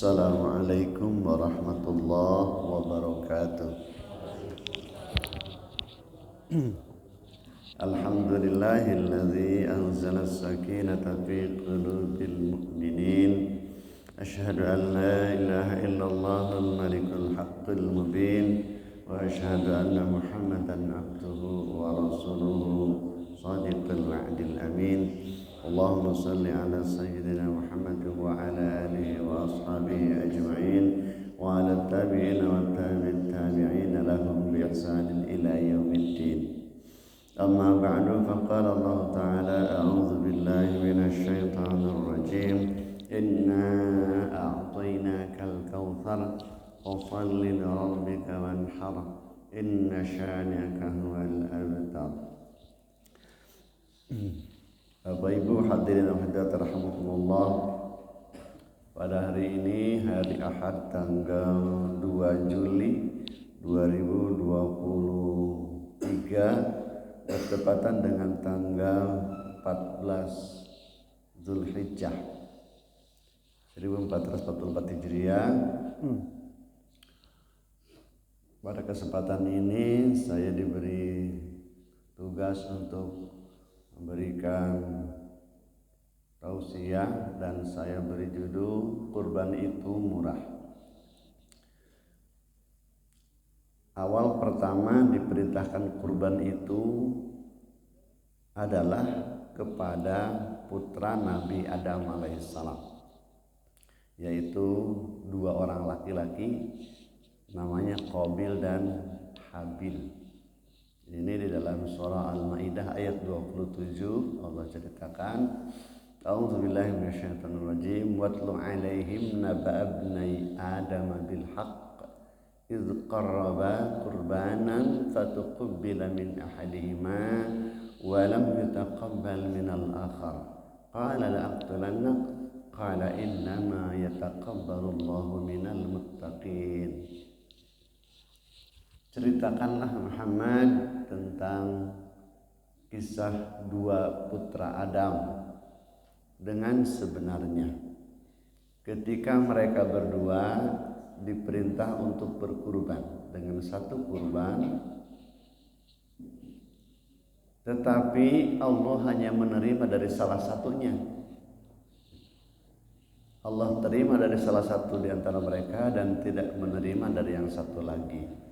Assalamualaikum warahmatullahi wabarakatuh. Alhamdulillahilladzi anzala as-sakinata fi qulubil mu'minin. Asyhadu an la ilaha illallahul malikul haqqul mubin wa asyhadu anna Muhammadan abduhu wa rasuluhu shadiqul wa'dil amin. Allahumma salli ala sayyidina Muhammad wa ala alihi wa ashabihi ajma'in wa ala tabi'ina wa tabi'in lahum bi ihsanin ila yaumiddin. Amma ba'du, faqala Allah ta'ala a'udzu billahi minasy syaithanir rajim. Inna a'tainakal kautsar fashalli li rabbika wanhar inna syani'aka huwal abtar. Bapak Ibu hadirin dan hadirat rahimakumullah, pada hari ini hari Ahad tanggal 2 Juli 2023 bertepatan dengan tanggal 14 Zulhijjah 1444 Hijriah. Pada kesempatan ini saya diberi tugas untuk memberikan tausiah dan saya beri judul kurban itu murah. Awal pertama diperintahkan kurban itu adalah kepada putra Nabi Adam alaihissalam, yaitu dua orang laki-laki namanya Qabil dan Habil. Ini di dalam surah Al-Maidah ayat 27 Allah ceritakan, A'udzubillahi minasyaitonir rajim, watlu 'alaihim naba'a ibnai Adam bil haqq idz qarraba qurbanan fatuqbila min ahadihima wa lam yutaqabbal min al-akhar qala la'aqtulannak qala innama yataqabbalu Allahu minal muttaqin. Ceritakanlah Muhammad tentang kisah dua putra Adam dengan sebenarnya. Ketika mereka berdua diperintah untuk berkurban dengan satu kurban, tetapi Allah hanya menerima dari salah satunya. Allah terima dari salah satu di antara mereka dan tidak menerima dari yang satu lagi.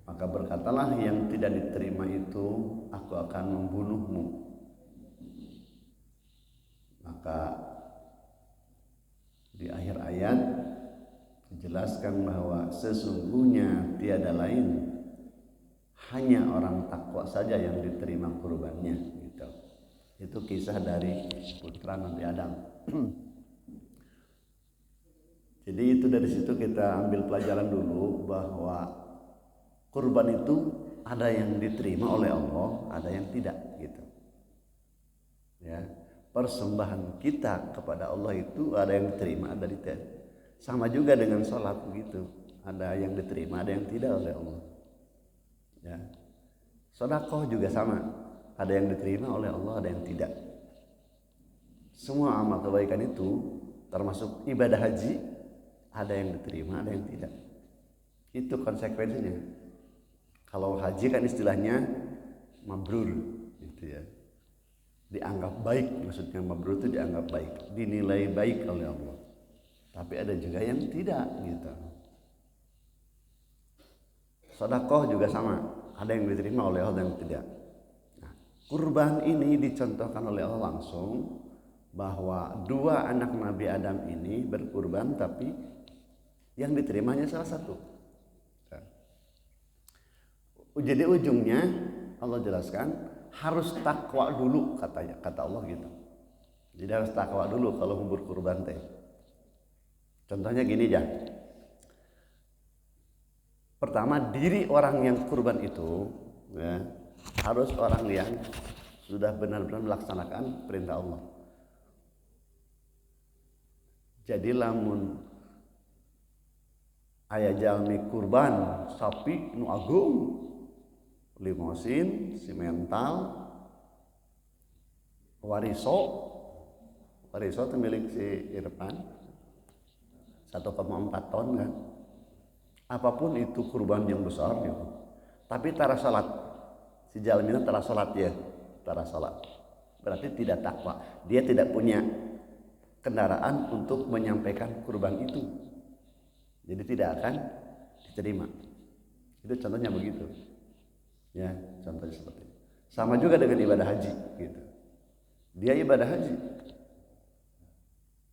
Maka berkatalah yang tidak diterima itu, aku akan membunuhmu. Maka di akhir ayat dijelaskan bahwa sesungguhnya tiada lain, hanya orang takwa saja yang diterima kurbannya. Gitu. Itu kisah dari putra Nabi Adam. Jadi itu dari situ kita ambil pelajaran dulu bahwa kurban itu ada yang diterima oleh Allah, ada yang tidak, gitu. Ya, persembahan kita kepada Allah itu ada yang diterima, ada yang tidak. Sama juga dengan sholat begitu, ada yang diterima, ada yang tidak oleh Allah. Ya, sedekah juga sama, ada yang diterima oleh Allah, ada yang tidak. Semua amal kebaikan itu, termasuk ibadah haji, ada yang diterima, ada yang tidak. Itu konsekuensinya. Kalau haji kan istilahnya mabrur, gitu ya. Dianggap baik, maksudnya mabrur itu dianggap baik, dinilai baik oleh Allah. Tapi ada juga yang tidak, gitu. Sedekah juga sama, ada yang diterima oleh Allah, ada yang tidak. Nah, kurban ini dicontohkan oleh Allah langsung bahwa dua anak Nabi Adam ini berkurban, tapi yang diterimanya salah satu. Jadi ujungnya Allah jelaskan harus takwa dulu, kata Allah gitu. Jadi harus takwa dulu kalau mau berkurban teh. Contohnya gini aja. Pertama, diri orang yang kurban itu ya, harus orang yang sudah benar-benar melaksanakan perintah Allah. Jadi lamun aya jalmi kurban sapi nu agung, limosin, simental, wariso itu milik si Irfan, 1,4 ton kan. Apapun itu kurban yang besar gitu. Tapi tara salat. Si jalmina tara salat ya, tara salat. Berarti tidak takwa. Dia tidak punya kendaraan untuk menyampaikan kurban itu. Jadi tidak akan diterima. Itu contohnya begitu. Ya, contohnya seperti itu. Sama juga dengan ibadah haji gitu. Dia ibadah haji.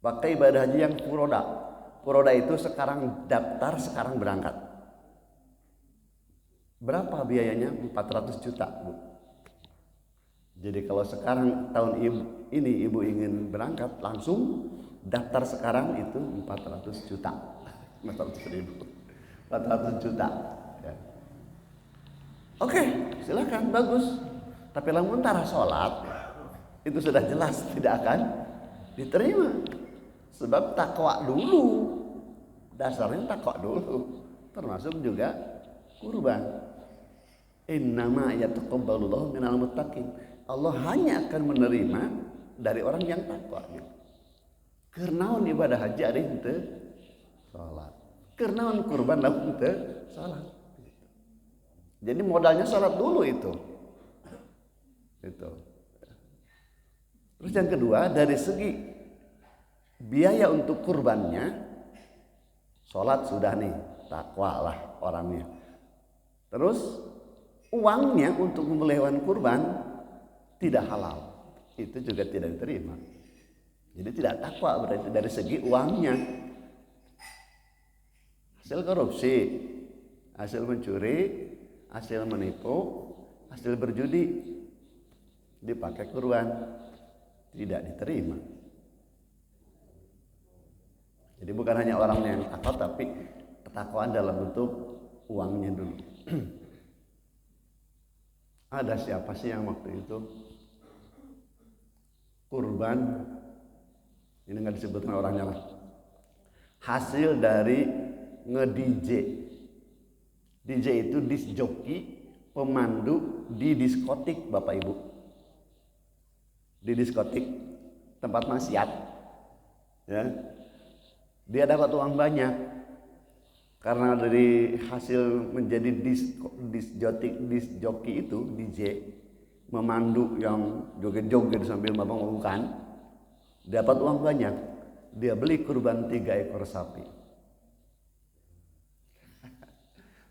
Pakai ibadah haji yang furoda. Furoda itu sekarang daftar, sekarang berangkat. Berapa biayanya? 400 juta, Bu. Jadi kalau sekarang tahun ini ibu ingin berangkat, langsung daftar sekarang itu 400 juta. 400 ribu. 400 juta. Ya. Oke, silakan, bagus. Tapi lamun tara sholat, itu sudah jelas tidak akan diterima. Sebab takwa dulu, dasarnya takwa dulu, termasuk juga kurban. Innama yataqabbalullahu minal muttaqin. Allah hanya akan menerima dari orang yang takwa. Karena ibadah haji ada itu salat. Karena kurban lah itu salat. Jadi modalnya salat dulu itu. Terus yang kedua, dari segi biaya untuk kurbannya, sholat sudah nih, takwa lah orangnya. Terus uangnya untuk membeli hewan kurban tidak halal, itu juga tidak diterima. Jadi tidak takwa berarti dari segi uangnya. Hasil korupsi, hasil mencuri, hasil menipu, hasil berjudi dipakai kurban, tidak diterima. Jadi bukan hanya orangnya yang takwa, tapi ketakwaan dalam bentuk uangnya dulu. Ada siapa sih yang waktu itu kurban, ini nggak disebutkan orangnya lah, hasil dari nge-DJ. DJ itu disc joki, pemandu di diskotik, Bapak Ibu. Di diskotik, tempat maksiat. Ya. Dia dapat uang banyak karena dari hasil menjadi disc joki itu, DJ, memandu yang joget-joget sambil mabang-mabukan, dapat uang banyak. Dia beli kurban 3 ekor sapi.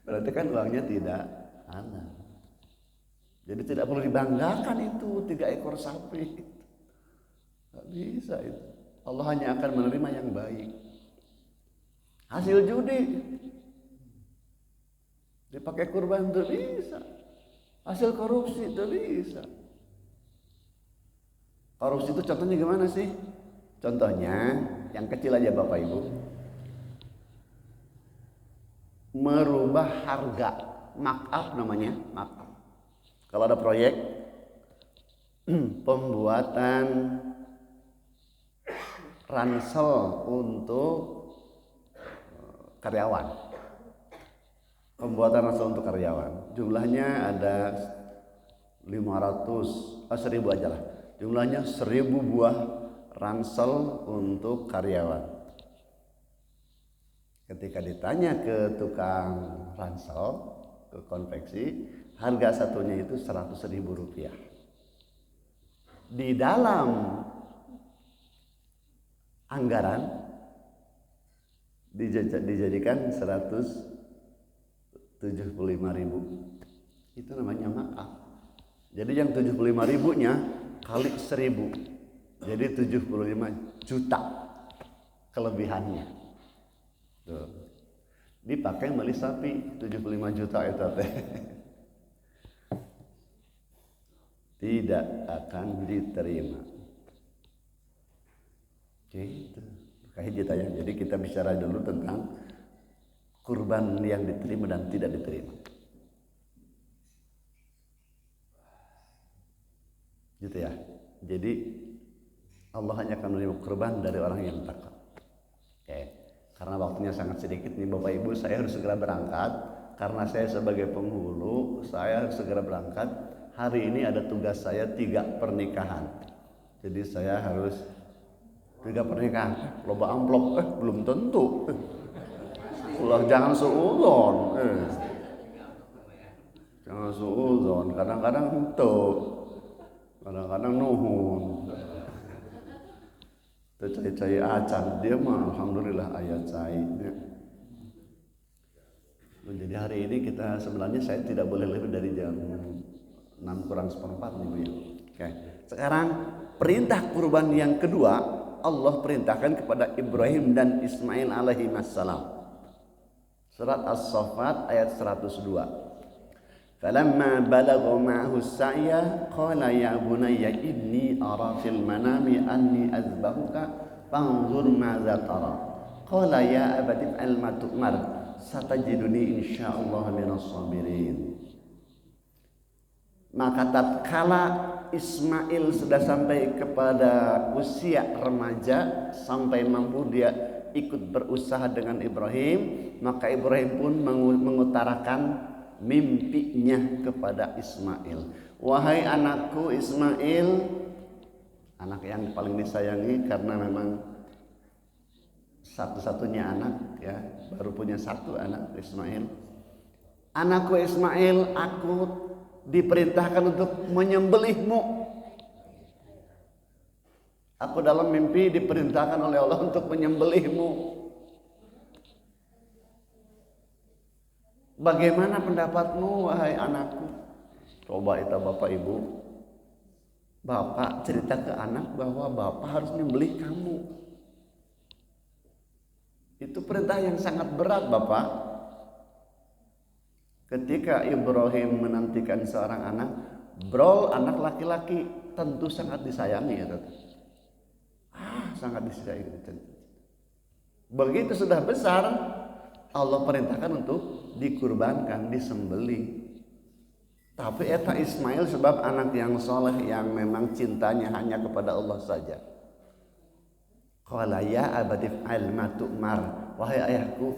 Berarti kan uangnya tidak ada. Jadi tidak perlu dibanggakan itu 3 ekor sapi. Tidak bisa itu. Allah hanya akan menerima yang baik. Hasil judi dipakai kurban itu bisa. Hasil korupsi itu bisa. Korupsi itu contohnya gimana sih? Contohnya yang kecil aja Bapak Ibu. Merubah harga, markup namanya, markup. Kalau ada proyek pembuatan ransel untuk karyawan. Pembuatan ransel untuk karyawan. Jumlahnya ada 1000 aja lah. Jumlahnya 1000 buah ransel untuk karyawan. Ketika ditanya ke tukang ransel, ke konveksi, harga satunya itu 100.000 rupiah. Di dalam anggaran dijadikan 175.000. Itu namanya maaf. Jadi yang 75.000-nya kali 1000. Jadi 75 juta kelebihannya. Tuh. Dipakai beli sapi 75 juta itu teh. Tidak akan diterima. Gitu. Kayak ditanya. Jadi kita bicara dulu tentang kurban yang diterima dan tidak diterima. Gitu ya. Jadi Allah hanya akan menerima kurban dari orang yang takwa. Oke. Karena waktunya sangat sedikit nih Bapak Ibu, saya harus segera berangkat. Karena saya sebagai penghulu, saya harus segera berangkat. Hari ini ada tugas saya 3 pernikahan. Jadi saya harus Tiga pernikahan, loba amplop, belum tentu. Ulah jangan suudzon. Jangan suudzon, kadang-kadang itu. Kadang-kadang nuhun. Cai-cai acan, dia mah alhamdulillah ayat cai. Jadi hari ini kita sebenarnya saya tidak boleh lebih dari jam 6 kurang seperempat nih Bu ya. Oke. Sekarang perintah kurban yang kedua Allah perintahkan kepada Ibrahim dan Ismail alaihi wassalam. Surat As-Saffat ayat 102. Falamma balagha ma'ahu as-sa'ya qala ya bunayya inni ara fil manami anni azbahuka fanzur madza tara. Qala ya abati fa'al ma tu'mar satajiduni insyaallah minas sabirin. Maka tatkala Ismail sudah sampai kepada usia remaja sampai mampu dia ikut berusaha dengan Ibrahim, maka Ibrahim pun mengutarakan mimpinya kepada Ismail. Wahai anakku Ismail, anak yang paling disayangi karena memang satu-satunya anak ya, baru punya satu anak Ismail. Anakku Ismail, aku diperintahkan untuk menyembelihmu. Aku dalam mimpi diperintahkan oleh Allah untuk menyembelihmu. Bagaimana pendapatmu wahai anakku? Coba itu Bapak Ibu. Bapak cerita ke anak bahwa Bapak harus menyembelih kamu. Itu perintah yang sangat berat Bapak. Ketika Ibrahim menantikan seorang anak, brol anak laki-laki tentu sangat disayangi ya. Sangat disayangi. Begitu sudah besar, Allah perintahkan untuk dikurbankan, disembelih. Tapi eta Ismail sebab anak yang soleh yang memang cintanya hanya kepada Allah saja. Qala ya abadi fa'al ma tu'mar. Wahai ayahku,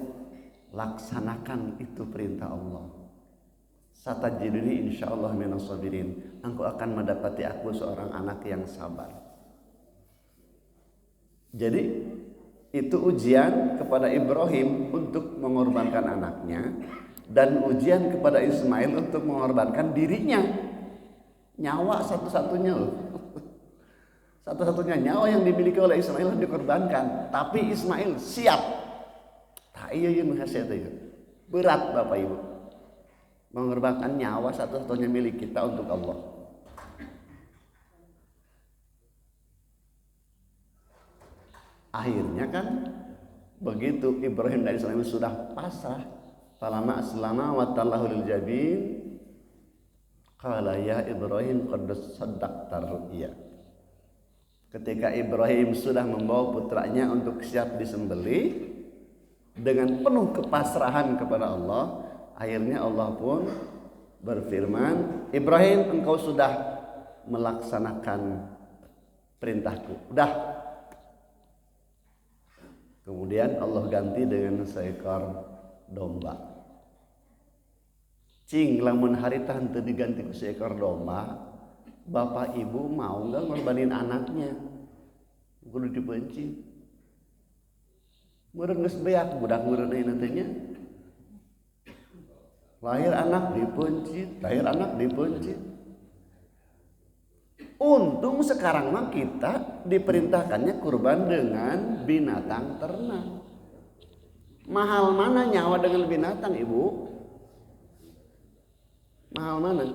laksanakan itu perintah Allah. Satajiduni insyaallah minas sabirin. Engkau akan mendapati aku seorang anak yang sabar. Jadi itu ujian kepada Ibrahim untuk mengorbankan anaknya dan ujian kepada Ismail untuk mengorbankan dirinya. Nyawa satu-satunya loh. Satu-satunya nyawa yang dimiliki oleh Ismail dikorbankan, tapi Ismail siap. Tak iya yang menghasiat itu. Berat Bapak Ibu. Mengorbankan nyawa satu-satunya milik kita untuk Allah. Akhirnya kan begitu Ibrahim dan Ismail sudah pasrah, falamma aslama wa tallahu lil jabin qala ya Ibrahim qad saddaqta ru'ya. Ketika Ibrahim sudah membawa putranya untuk siap disembelih dengan penuh kepasrahan kepada Allah, akhirnya Allah pun berfirman, Ibrahim engkau sudah melaksanakan perintahku. Udah. Kemudian Allah ganti dengan seekor domba. Cing lamun harita henteu diganti ku seekor domba, bapak ibu mau enggak ngorbanin anaknya? Kudu dibenci. Meureun geus beak budak meureun nanti nya. Lahir anak dibenci, lahir anak dibenci. Untung sekarang mah kita diperintahkannya kurban dengan binatang ternak. Mahal mana nyawa dengan binatang Ibu? Mahal mana?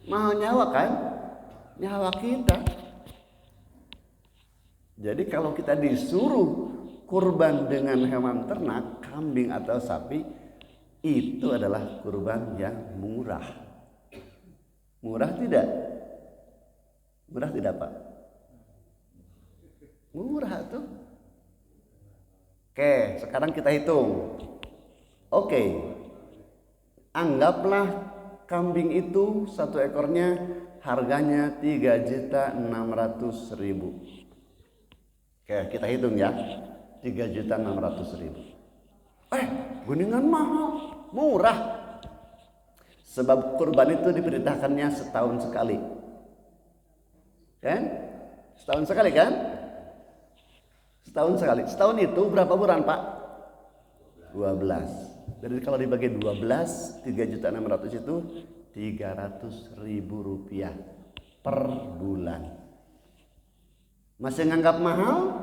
Mahal nyawa kan? Nyawa kita. Jadi kalau kita disuruh kurban dengan hewan ternak, kambing atau sapi, itu adalah kurban yang murah. Murah tidak? Murah tidak Pak? Murah tuh. Oke, sekarang kita hitung. Oke, anggaplah kambing itu satu ekornya harganya 3.600.000. Oke, kita hitung ya. 3.600.000. Guningan mahal, murah. Sebab kurban itu diperintahkannya setahun sekali. Kan? Setahun sekali kan? Setahun sekali. Setahun itu berapa bulan, Pak? 12. Jadi kalau dibagi 12, 3.600.000 itu 300.000 rupiah per bulan. Masih nganggap mahal?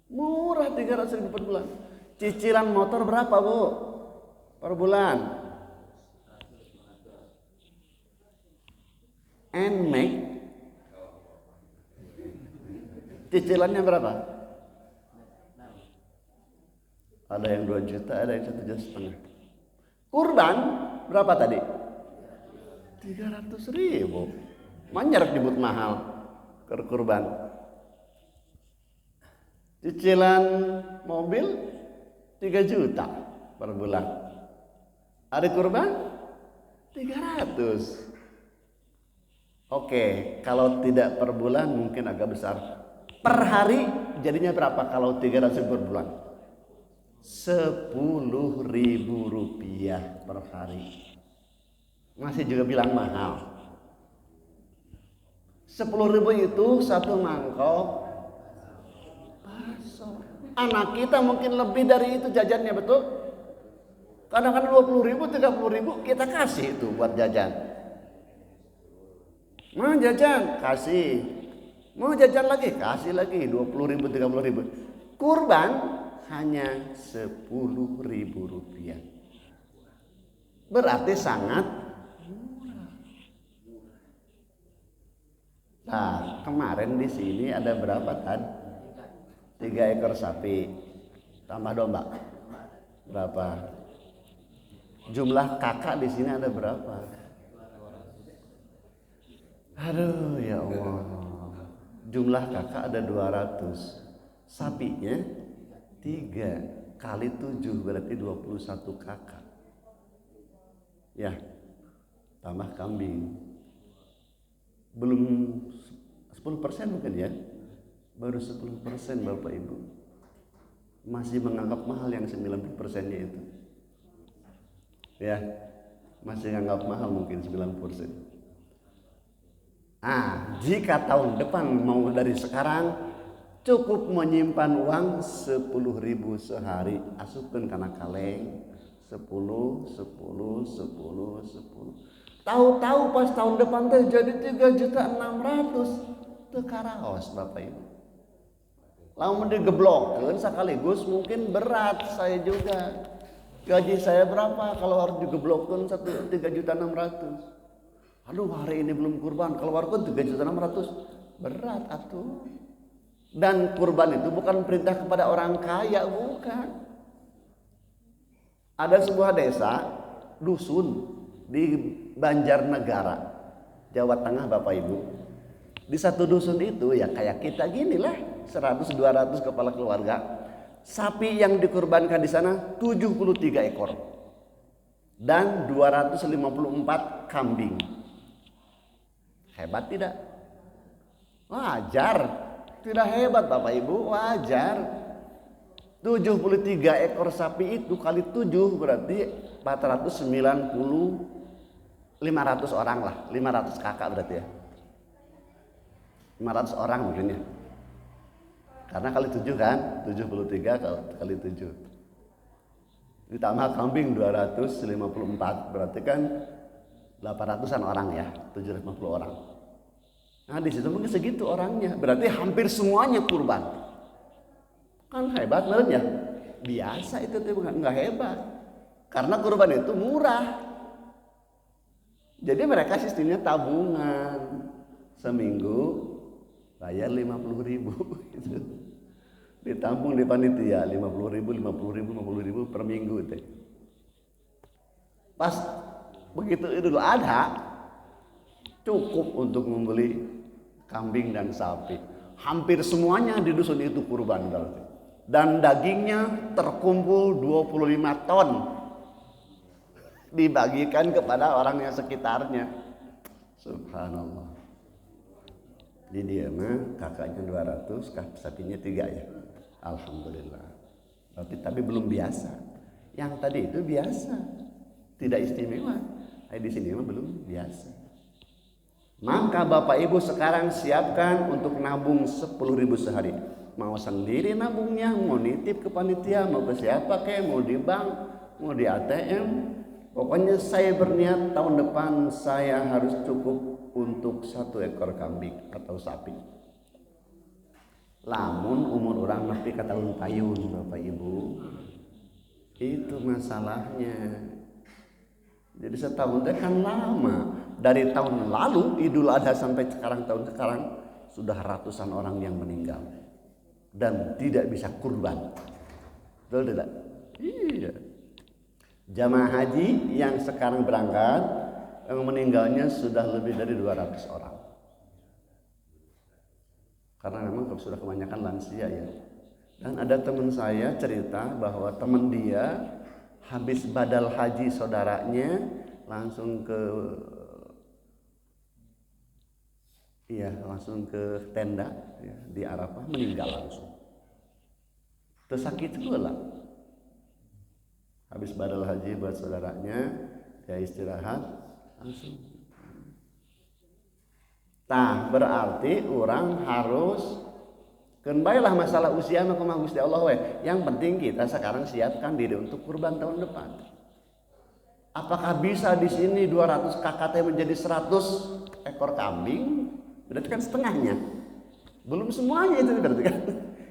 Murah, 300.000 per bulan. Cicilan motor berapa, Bu? Per bulan? NMAX cicilannya berapa? Ada yang 2 juta, ada yang 1,5 juta. Kurban berapa tadi? 300.000. Manjar disebut mahal kurban. Cicilan mobil 3 juta per bulan. Hari kurban 300. Oke, kalau tidak per bulan mungkin agak besar. Per hari jadinya berapa kalau 300 per bulan? 10.000 rupiah per hari. Masih juga bilang mahal. 10.000 itu satu mangkok bakso. Anak kita mungkin lebih dari itu jajannya, betul? Kadang-kadang 20.000, 30.000 kita kasih itu buat jajan. Mau jajan, kasih. Mau jajan lagi, kasih lagi 20.000, 30.000. Kurban hanya 10.000 rupiah. Berarti sangat murah. Nah, kemarin di sini ada berapa Tad? 3 ekor sapi tambah domba. Berapa? Jumlah kakak di sini ada berapa? Aduh ya Allah. Jumlah kakak ada 200. Sapinya 3 kali 7 berarti 21 kakak. Ya, tambah kambing. Belum 10% mungkin ya. Baru 10% Bapak Ibu. Masih menganggap mahal yang 90%-nya itu. Ya, masih menganggap mahal mungkin 90%. Jika tahun depan mau dari sekarang cukup menyimpan uang 10.000 sehari, asupkan karena kaleng 10. Tahu-tahu pas tahun depan teh jadi 3.600.000 teu karaos Bapak Ibu. Lamun digeblokkeun sekaligus mungkin berat saya juga. Gaji saya berapa kalau harus digeblokkeun 3.600.000. Aduh hari ini belum kurban, keluarkan 3.600.000 berat atuh. Dan kurban itu bukan perintah kepada orang kaya, bukan. Ada sebuah desa dusun di Banjarnegara, Jawa Tengah Bapak Ibu. Di satu dusun itu ya kayak kita gini lah, 100-200 kepala keluarga. Sapi yang dikurbankan di sana 73 ekor dan 254 kambing. Hebat tidak? Wajar. Tidak hebat Bapak Ibu, wajar. 73 ekor sapi itu kali 7 berarti 490, 500 orang lah, 500 kakak berarti ya. 500 orang mungkin ya. Karena kali 7 kan, 73 kali 7. Ditambah kambing 254 berarti kan 800-an orang ya, 750 orang. Nah di situ mungkin segitu orangnya, berarti hampir semuanya kurban. Kan hebat benernya. Biasa itu tuh nggak hebat. Karena kurban itu murah. Jadi mereka sistemnya tabungan. Seminggu bayar 50.000 gitu. Ditampung di panitia 50.000 per minggu teh. Pas begitu Idul Adha cukup untuk membeli kambing dan sapi. Hampir semuanya di dusun itu kurban berarti. Dan dagingnya terkumpul 25 ton. Dibagikan kepada orang yang sekitarnya. Subhanallah. Di dia mah kakaknya 200, sapinya 3 ya. Alhamdulillah. Tapi belum biasa. Yang tadi itu biasa. Tidak istimewa. Di sini mah belum biasa. Maka Bapak Ibu sekarang siapkan untuk nabung 10.000 sehari. mau sendiri nabungnya, mau nitip ke panitia, mau ke siapa kek, mau di bank, mau di ATM. Pokoknya saya berniat tahun depan saya harus cukup untuk 1 ekor kambing atau sapi. Lamun umur orang nepi ka tahun payun, Bapak Ibu. Itu masalahnya. Jadi setahun itu kan lama. Dari tahun lalu Idul Adha sampai tahun sekarang sudah ratusan orang yang meninggal dan tidak bisa kurban. Betul tidak? Iya. Jamaah haji yang sekarang berangkat yang meninggalnya sudah lebih dari 200 orang. Karena memang sudah kebanyakan lansia ya. Dan ada teman saya cerita bahwa teman dia habis badal haji saudaranya langsung ke tenda ya, di Arafah, meninggal langsung. Tersakit juga lah. Habis badal haji buat saudaranya, dia istirahat langsung. Tah berarti orang harus kembalilah masalah usia maka Gusti Allah we. Yang penting kita sekarang siapkan diri untuk kurban tahun depan. Apakah bisa di sini 200 KKT menjadi 100 ekor kambing? Berarti kan setengahnya. Belum semuanya itu berarti kan.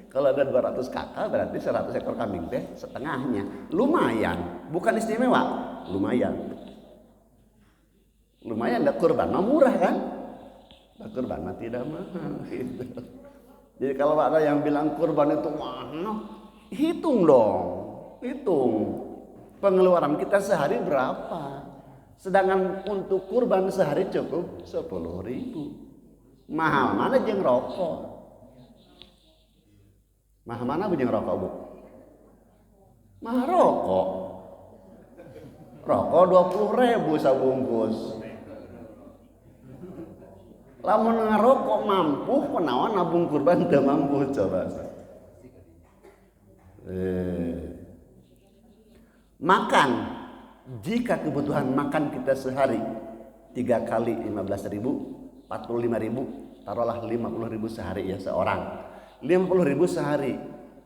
Kalau ada 200 kakak berarti 100 ekor kambing teh setengahnya. Lumayan, bukan istimewa, lumayan. Lumayan enggak kurban, mah murah kan? Nah, kurban mah tidak mahal gitu. Jadi kalau ada yang bilang kurban itu mahal, hitung dong. Hitung. Pengeluaran kita sehari berapa? Sedangkan untuk kurban sehari cukup 10.000. Mahal mana jeung rokok? Mahal mana jeung rokok, Bu? Mahal rokok. Rokok 20.000 sabungkus. Lamun ngarokok mampu, penawan nabung kurban teu mampu coba. Makan, jika kebutuhan makan kita sehari 3 kali 15.000, 45.000, taruhlah 50.000 sehari ya seorang. 50.000 sehari,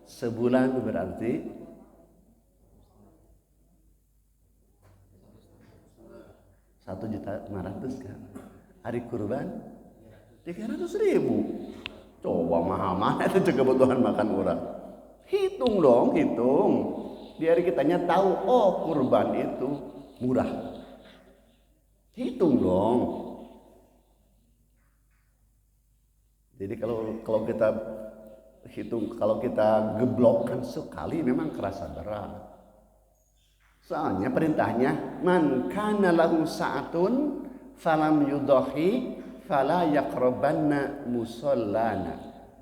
sebulan berarti 1.500.000 kan. Hari kurban 300.000. Coba mahal mana itu kebutuhan makan orang. Hitung dong, hitung. Biar kitanya tahu, oh kurban itu murah. Hitung dong. Jadi kalau kita hitung, kalau kita geblokkan sekali memang kerasa berat. Soalnya perintahnya man kana lahu sa'atun falam yudahi fala yaqrabanna musallana.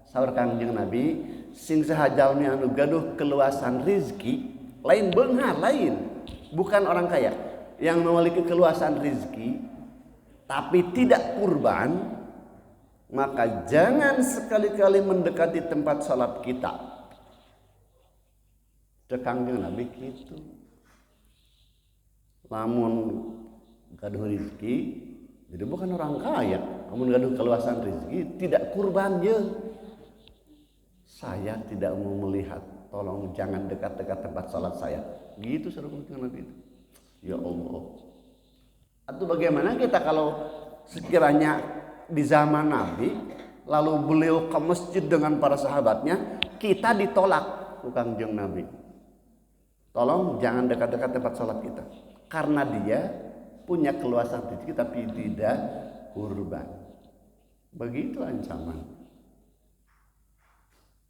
Saur Kangjeng Nabi, sing sahajalmi anu gaduh keluasan rizki, lain beunghar, lain. Bukan orang kaya yang memiliki keluasan rizki tapi tidak kurban, maka jangan sekali-kali mendekati tempat salat kita. Kangjeng Nabi gitu. Lamun gaduh rezeki, jadi bukan orang kaya, namun gaduh keluasan rezeki tidak kurban ya. Saya tidak mau melihat, tolong jangan dekat-dekat tempat salat saya. Gitu seru Kangjeng Nabi itu. Ya Allah. Atau bagaimana kita kalau sekiranya di zaman Nabi, lalu beliau ke masjid dengan para sahabatnya, kita ditolak ke Kangjeng Nabi. Tolong jangan dekat-dekat tempat sholat kita, karena dia punya keluasan rezeki tapi tidak kurban. Begitu ancaman.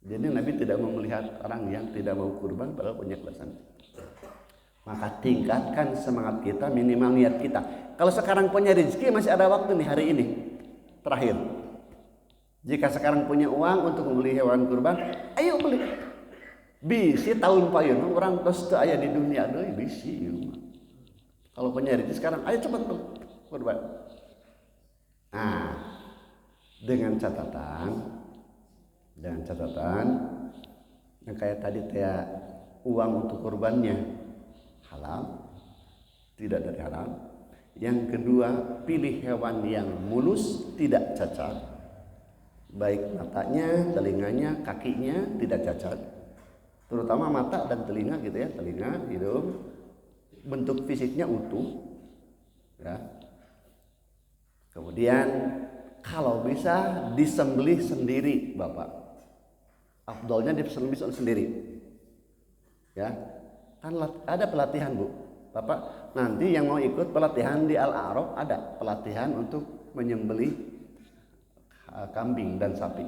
Jadi Nabi tidak mau melihat orang yang tidak mau kurban padahal punya keluasan. Maka tingkatkan semangat kita, minimal niat kita. Kalau sekarang punya rezeki masih ada waktu nih hari ini. Terakhir, jika sekarang punya uang untuk membeli hewan kurban, ayo beli. Bisi tahun payun orang tos teu aya di dunia deui bisi. Kalau punya rezeki sekarang, ayo cepat tuh kurban. Nah, dengan catatan yang kayak tadi teh uang untuk kurbannya halal, tidak dari haram. Yang kedua, pilih hewan yang mulus, tidak cacat. baik matanya, telinganya, kakinya tidak cacat, terutama mata dan telinga gitu ya, telinga, hidung, bentuk fisiknya utuh, ya. Kemudian kalau bisa disembelih sendiri, Bapak. Afdolnya disembelih sendiri, ya. Kan ada pelatihan, Bu. Bapak nanti yang mau ikut pelatihan di Al-A'raf ada pelatihan untuk menyembelih kambing dan sapi,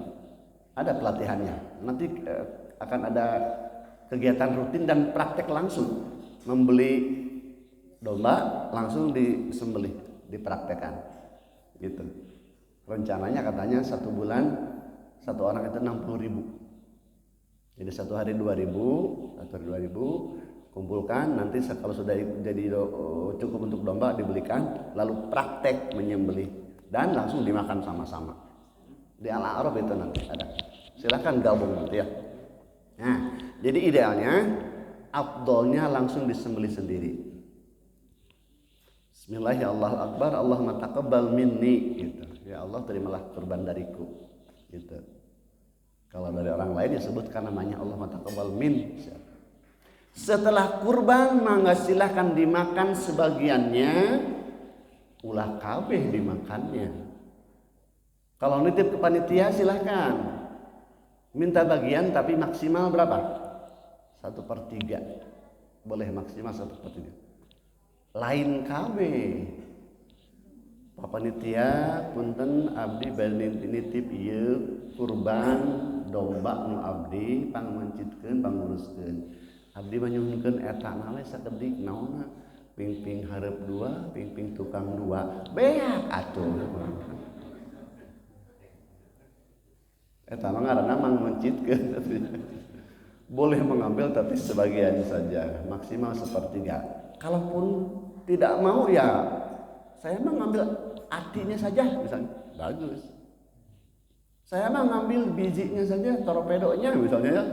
ada pelatihannya. Nanti akan ada kegiatan rutin dan praktek langsung, membeli domba langsung disembelih, dipraktekkan gitu. Rencananya katanya 1 bulan 1 orang itu 60.000, jadi 1 hari 2.000 kumpulkan, nanti kalau sudah jadi cukup untuk domba dibelikan, lalu praktek menyembelih dan langsung dimakan sama-sama. Di Al-A'raf itu nanti ada. Silahkan gabung nanti ya. Nah, jadi idealnya afdolnya langsung disembelih sendiri. Bismillahirrahmanirrahim. Allahumma taqabbal minni gitu. Ya Allah, terimalah kurban dariku. Gitu. Kalau dari orang lain disebutkan namanya Allahumma taqabbal min. Setelah kurban mangga silahkan dimakan sebagiannya, ulah kabeh dimakannya. Kalau nitip ke panitia silahkan minta bagian, tapi maksimal berapa? 1/3, boleh maksimal 1/3. Lain KB Pak panitia punten abdi bade nitip ieu kurban domba nu abdi pangmencitkeun panguruskeun. Abdi manyuhunkeun eta na we sakedik naonna ping-ping hareup 2, ping-ping tukang 2. Beak atuh. Eta mah ngaranna mangmencitkeun. Boleh mengambil tapi sebagian saja, maksimal 1/3. Kalaupun tidak mau ya saya mah ngambil artinya saja misalnya, bagus. Saya mah ngambil bijinya saja, torpedonya misalnya ya.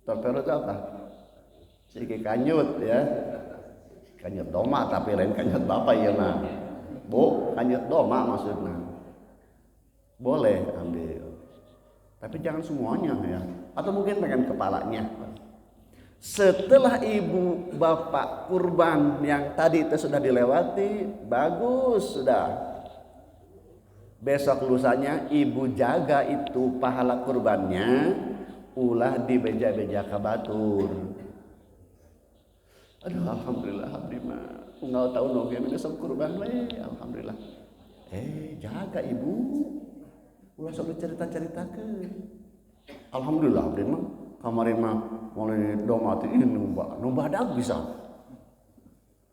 Torpedo itu apa? Siki kanyut ya. Kanyut doma tapi lain kanyut bapak ya mah. Bu, kanyut doma maksudnya. Boleh ambil. Tapi jangan semuanya ya. Atau mungkin pengen kepalanya. Setelah ibu bapak kurban yang tadi itu sudah dilewati, bagus sudah. Besok lusanya ibu jaga itu pahala kurbannya, ulah dibeja-beja ka batur. Aduh alhamdulillah abdi mah unggal tahun oge besok kurban we, alhamdulillah. Jaga ibu. Ulah sok cerita-ceritakeun. Alhamdulillah abdi mah kamari mah mulai domba teh nu badag bisa.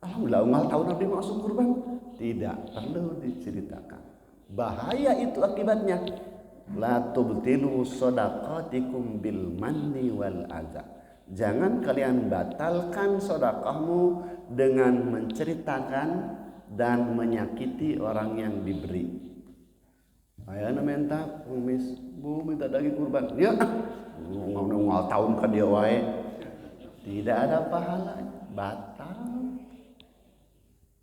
Alhamdulillah unggal tahun abdi masuk kurban. Tidak perlu diceritakan. Bahaya itu akibatnya. La tubtilu shadaqatikum bil manni wal adza. Jangan kalian batalkan sedekahmu dengan menceritakan dan menyakiti orang yang diberi. Ayana minta kumis, bu minta daging kurban. Ya, ngomong tahun ke dia wae. Tidak ada pahalanya, batal.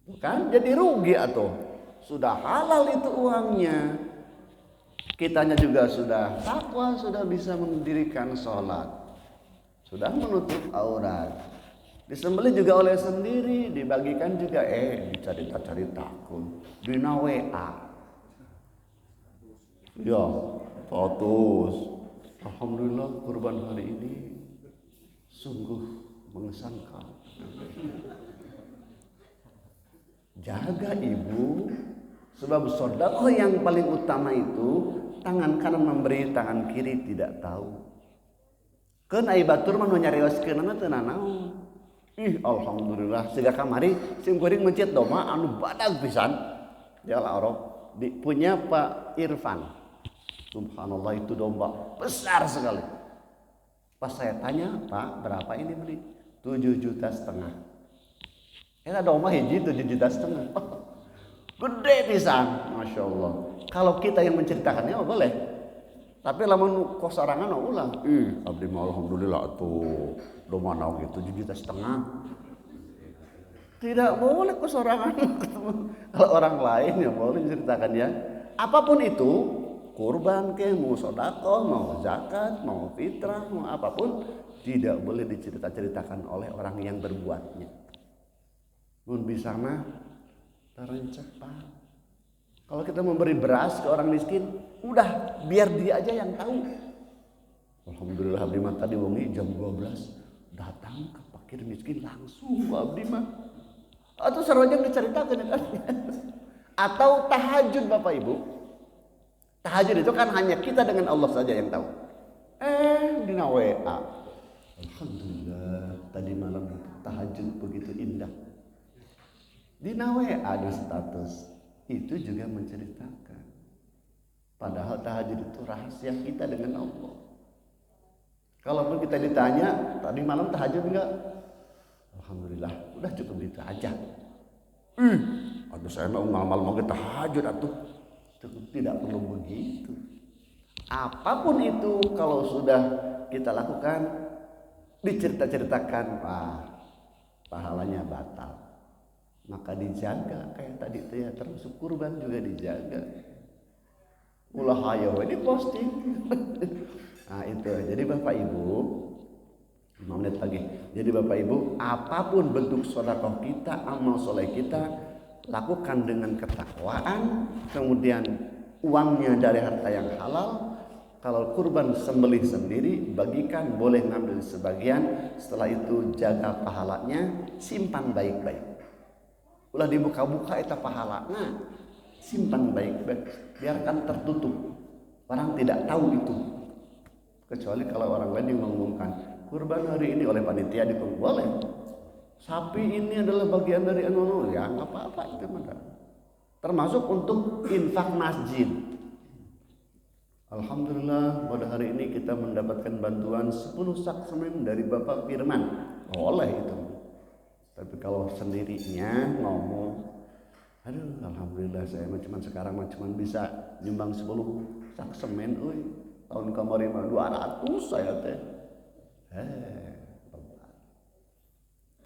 Bukan jadi rugi atuh. Sudah halal itu uangnya. Kitanya juga sudah takwa, sudah bisa mendirikan sholat, sudah menutup aurat. Disembelih juga oleh sendiri, dibagikan juga dicerita-ceritakan dina WA. Ya, fotos. Alhamdulillah kurban hari ini sungguh mengesankan. Jaga ibu, sebab sedekah yang paling utama itu tangan kanan memberi, tangan kiri tidak tahu. Keun ai batur mah nu nyarioskeunna teu nanaon. Alhamdulillah siga kamari sim kuring mencit domba anu badag pisan. Ya Allah, punya Pak Irfan. Subhanallah itu domba besar sekali. Pas saya tanya, Pak berapa ini beli? 7,5 juta. Eta domba hiji 7,5 juta. Gede pisan, masya Allah. Kalau kita yang menceritakannya boleh. Tapi lamun kosarangan ulah. Abdi mah alhamdulillah tuh domba naon gitu 7,5 juta. Tidak boleh kosarangan. Kalau orang lain ya boleh menceritakan ya. Apapun itu, kurban ke, mau sedekah, mau zakat, mau fitrah, mau apapun, tidak boleh diceritakan oleh orang yang berbuatnya. Mun bisa mah terencepat. Kalau kita memberi beras ke orang miskin, udah biar dia aja yang tahu. Alhamdulillah abdi mah tadi wengi jam 12 datang ke fakir miskin langsung abdi mah. Atau sarojeng diceritakan kan. Atau tahajud Bapak Ibu. Tahajud itu kan hanya kita dengan Allah saja yang tahu. Dina WA. Alhamdulillah tadi malam tahajud begitu indah. Dina WA ada status. Itu juga menceritakan. Padahal tahajud itu rahasia kita dengan Allah. Kalaupun kita ditanya, tadi malam tahajud enggak? Alhamdulillah, udah cukup gitu aja. Aduh saya mau malam-malam mau tahajud atuh. Cukup, tidak perlu begitu. Apapun itu kalau sudah kita lakukan, diceritakan, pahalanya batal. Maka dijaga kayak tadi itu ya, termasuk kurban juga dijaga. Ulah hayo ini posting. Nah itu, jadi Bapak Ibu 5 menit lagi. Jadi Bapak Ibu, apapun bentuk sedekah kita, amal soleh kita, lakukan dengan ketakwaan. Kemudian uangnya dari harta yang halal. Kalau kurban sembelih sendiri, bagikan, boleh ngambil sebagian. Setelah itu jaga pahalanya, simpan baik-baik. Ulah dibuka-buka eta pahalana, simpan baik-baik, biarkan tertutup. Orang tidak tahu itu. Kecuali kalau orang lain yang mengumumkan kurban hari ini oleh panitia dipeng, boleh. Sapi ini adalah bagian dari anu, ya nggak apa-apa itu mah. Termasuk untuk infak masjid. Alhamdulillah pada hari ini kita mendapatkan bantuan 10 sak semen dari Bapak Firman. Boleh itu. Tapi kalau sendirinya ngomong, aduh alhamdulillah saya cuma sekarang cuma bisa nyumbang 10 sak semen, tahun kemarin mah 200 saya teh.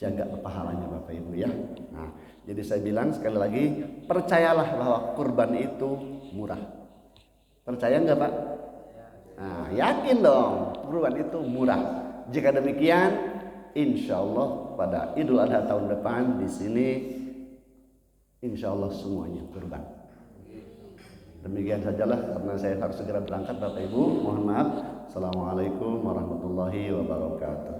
Jaga pahalanya Bapak Ibu ya. Nah, jadi saya bilang sekali lagi, percayalah bahwa kurban itu murah. Percaya enggak Pak? Nah, yakin dong kurban itu murah. Jika demikian, insya Allah pada Idul Adha tahun depan di sini insya Allah semuanya kurban. Demikian sajalah karena saya harus segera berangkat Bapak Ibu. Mohon maaf. Assalamualaikum warahmatullahi wabarakatuh.